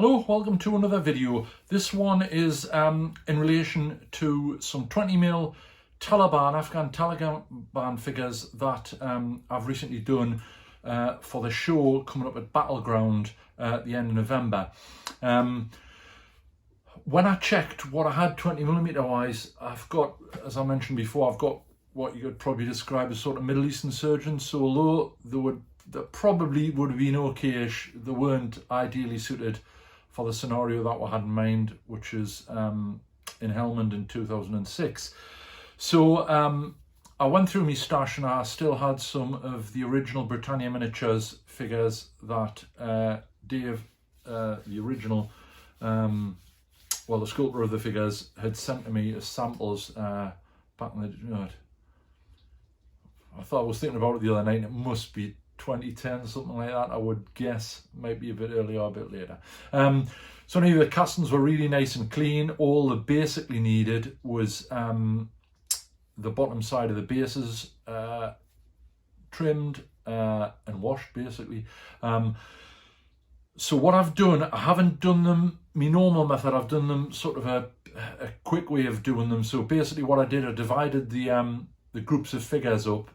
Hello, welcome to another video. This one is in relation to some 20mm Taliban, Afghan Taliban figures that I've recently done for the show coming up at Battleground at the end of November. When I checked what I had 20mm wise, I've got, as I mentioned before, I've got what you could probably describe as sort of Middle Eastern surgeons. So although they probably would have been okay-ish, they weren't ideally suited for the scenario that we had in mind, which is in Helmand in 2006. So I went through my stash and I still had some of the original Britannia Miniatures figures that Dave, the original, the sculptor of the figures, had sent to me as samples back in the, I thought I was thinking about it the other night, and it must be 2010, something like that, I would guess. Might be a bit earlier or a bit later. So anyway, the castings were really nice and clean. All they basically needed was the bottom side of the bases trimmed and washed, basically. So what I've done, I haven't done them my normal method. I've done them sort of a quick way of doing them. So basically what I did, I divided the groups of figures up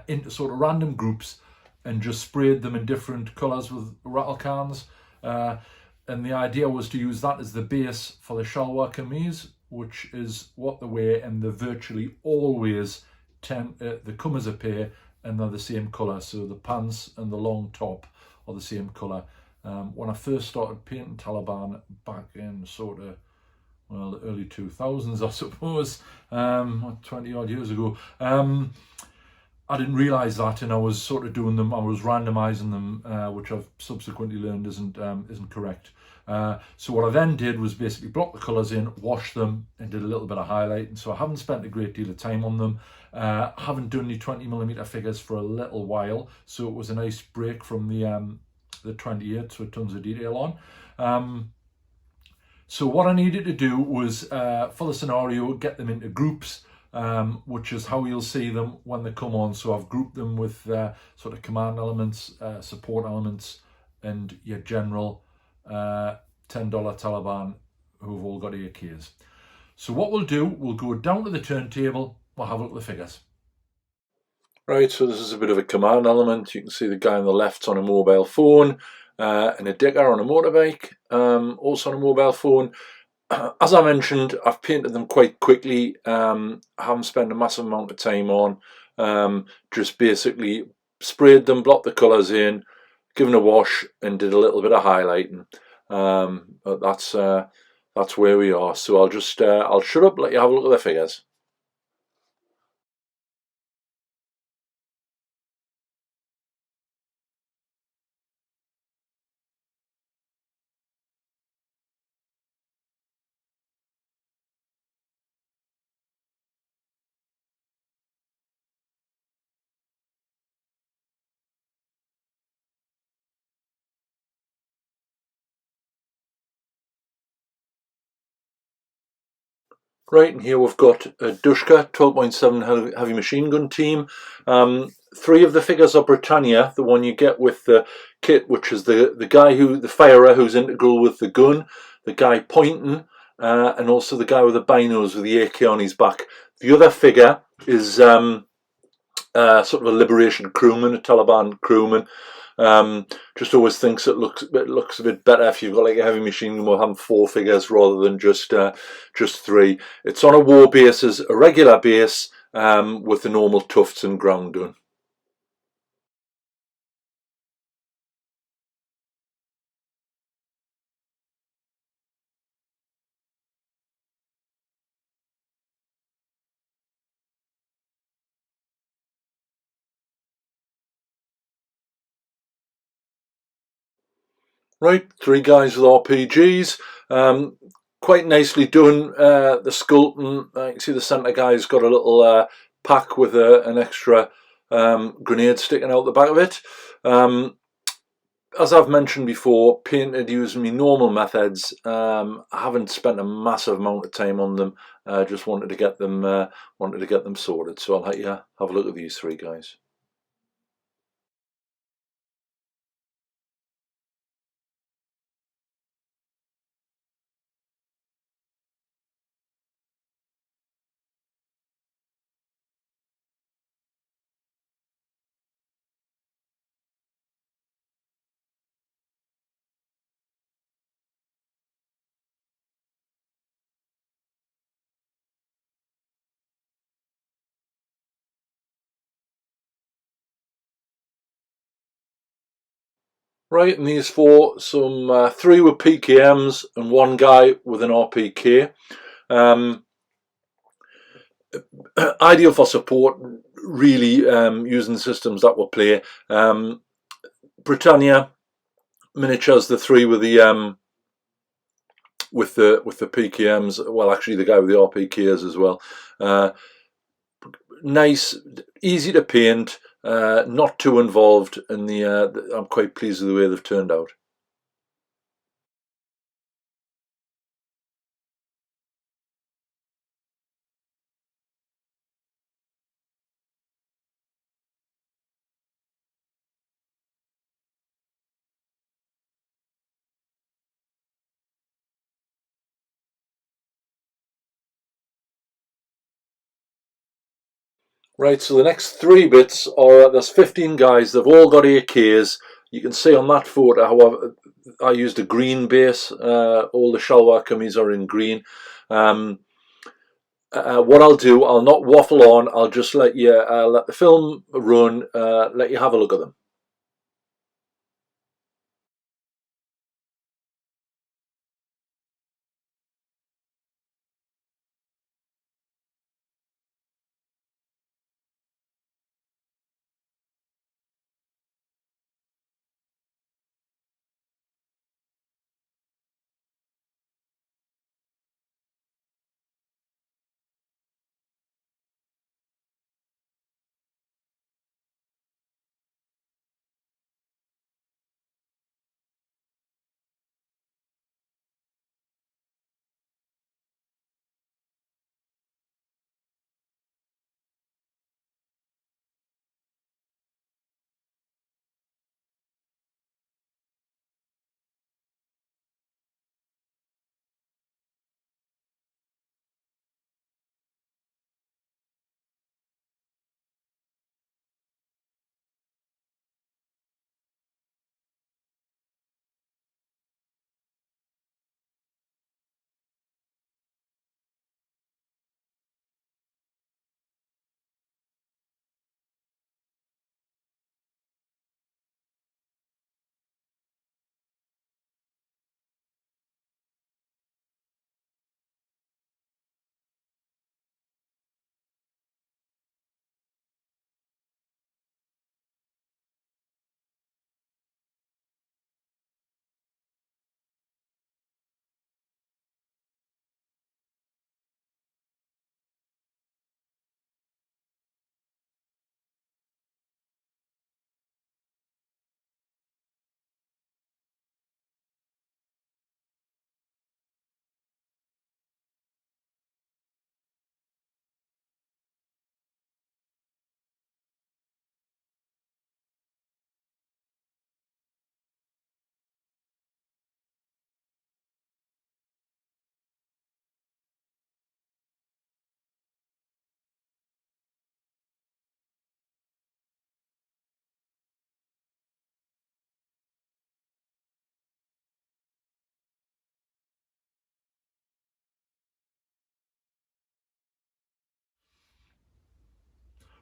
into sort of random groups and just sprayed them in different colours with rattle cans. And the idea was to use that as the base for the shalwar kameez, which is what they wear, and they virtually always tend, they come as a pair and they're the same colour. So the pants and the long top are the same colour. When I first started painting Taliban back in sort of, well, the early 2000s, I suppose, 20 odd years ago, I didn't realise that, and I was sort of doing them, I was randomising them, which I've subsequently learned isn't correct. So what I then did was basically block the colours in, wash them, and did a little bit of highlighting. So I haven't spent a great deal of time on them. I haven't done any 20mm figures for a little while, so it was a nice break from the 28 with tons of detail on. So what I needed to do was, for the scenario, get them into groups, which is how you'll see them when they come on. So I've grouped them with sort of command elements, support elements, and your general $10 Taliban who've all got AKs. So what we'll do, we'll go down to the turntable, we'll have a look at the figures. Right, so this is a bit of a command element. You can see the guy on the left's on a mobile phone, and a digger on a motorbike, also on a mobile phone. As I mentioned, I've painted them quite quickly. I haven't spent a massive amount of time on. Just basically sprayed them, blocked the colours in, given a wash, and did a little bit of highlighting. But that's where we are. So I'll shut up, let you have a look at the figures. Right, and here we've got a Dougie 12.7 heavy machine gun team. 3 of the figures are Britannia, the one you get with the kit, which is the guy the firer who's integral with the gun, the guy pointing, and also the guy with the binos with the AK on his back. The other figure is sort of a liberation crewman, a Taliban crewman. Just always thinks it looks a bit better if you've got like a heavy machine gun, we'll have 4 figures rather than just 3. It's on a war base, as a regular base, with the normal tufts and ground done. Right, 3 guys with RPGs, quite nicely done. The sculpting, you can see the centre guy's got a little pack with an extra grenade sticking out the back of it. As I've mentioned before, painted using my normal methods. I haven't spent a massive amount of time on them. Just wanted to get them sorted. So I'll let you have a look at these 3 guys. Right, and these four, three with PKMs and one guy with an RPK. Ideal for support, really, using the systems that will play. Britannia Miniatures, the three with the PKMs. Well, actually, the guy with the RPKs as well. Nice, easy to paint, not too involved, and I'm quite pleased with the way they've turned out. Right, so the next three bits are, there's 15 guys, they've all got AKs. You can see on that photo, however, I used a green base. All the Shalwar Kameez are in green. What I'll do, I'll not waffle on, I'll just let the film run, let you have a look at them.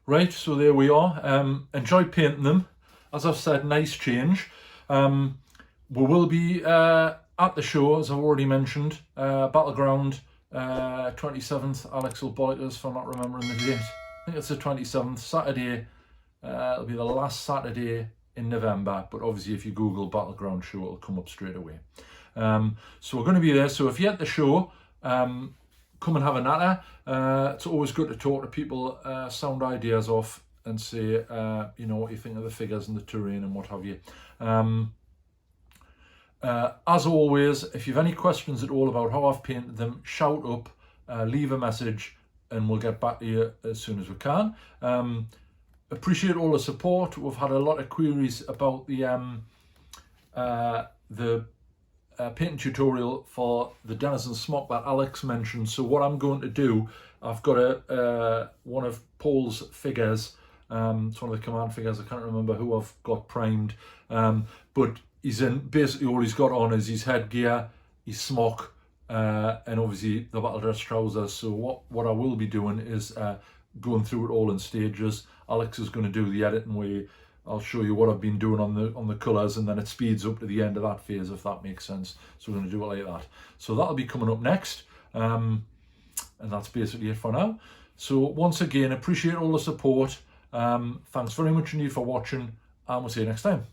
Right, so there we are. Enjoyed painting them. As I've said, nice change. We will be at the show, as I've already mentioned. Battleground, 27th. Alex will bollock us for not remembering the date. I think it's the 27th, Saturday. It'll be the last Saturday in November, but obviously if you Google Battleground show, it'll come up straight away. So we're going to be there. So if you're at the show, come and have a natter. It's always good to talk to people, sound ideas off, and say, what you think of the figures and the terrain and what have you. As always, if you have any questions at all about how I've painted them, shout up, leave a message, and we'll get back to you as soon as we can. Appreciate all the support. We've had a lot of queries about the painting tutorial for the Denizen Smock that Alex mentioned. So what I'm going to do, I've got one of Paul's figures. It's one of the command figures. I can't remember who I've got primed, but he's in. Basically, all he's got on is his headgear, his smock, and obviously the battle dress trousers. So what I will be doing is going through it all in stages. Alex is going to do the editing I'll show you what I've been doing on the colours, and then it speeds up to the end of that phase, if that makes sense. So we're going to do it like that. So that'll be coming up next, and that's basically it for now. So once again, appreciate all the support. Thanks very much indeed for watching, and we'll see you next time.